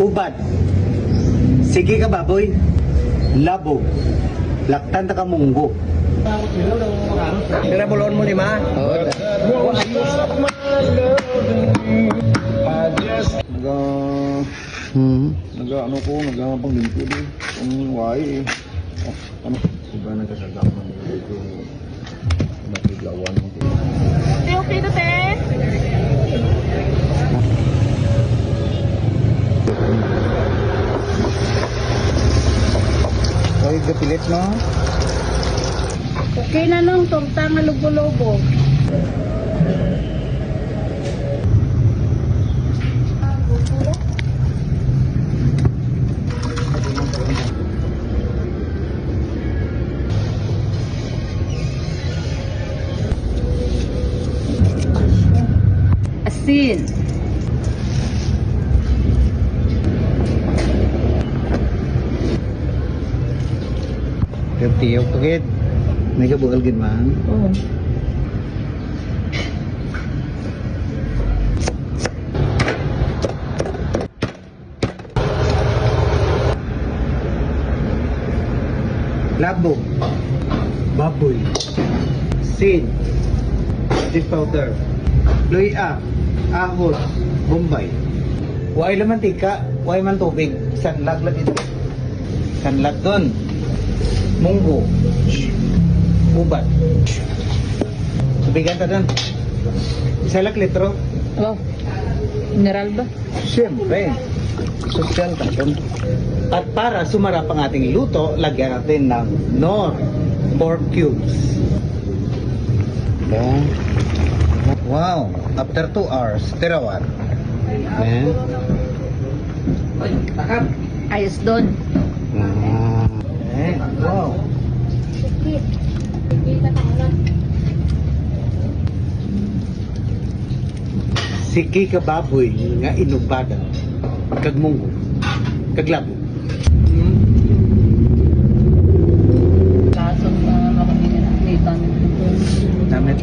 Ubad. Sige ka baboy. Labo. Laktan ta ka munggo. Kira bulon mo lima. Ano ko, pang-limpyo din. Ang wae eh. Ano? Diba nagkasagak mo dito? Napiglawan mo dito. Okay na, te. Oy, gapilit no? Okay na nung torta nga lubo-lobo. Asin. Tiyok tugid. May kabugal gid man. Oo. Labo. Baboy. Sin. Chili powder. Luya. Ahos. Bombay. Huwag lang mantika. Huwag man tubig. Sanlag lang ito. Sanlag doon. Munggo. Ubat. Tubigan ta doon. Isa lang litro. Oh. Mineral ba? Siyempre. Social tapon. At para sumarap ang ating luto, lagyan natin ng Knorr pork cubes. Okay. Wow! After 2 hours, tirawan. Ayan. Ayos doon. Ayan. Wow! Siki ka baboy nga inubada. Kag munggo. Kag labo. Kaso makakabili ng litan. Damit.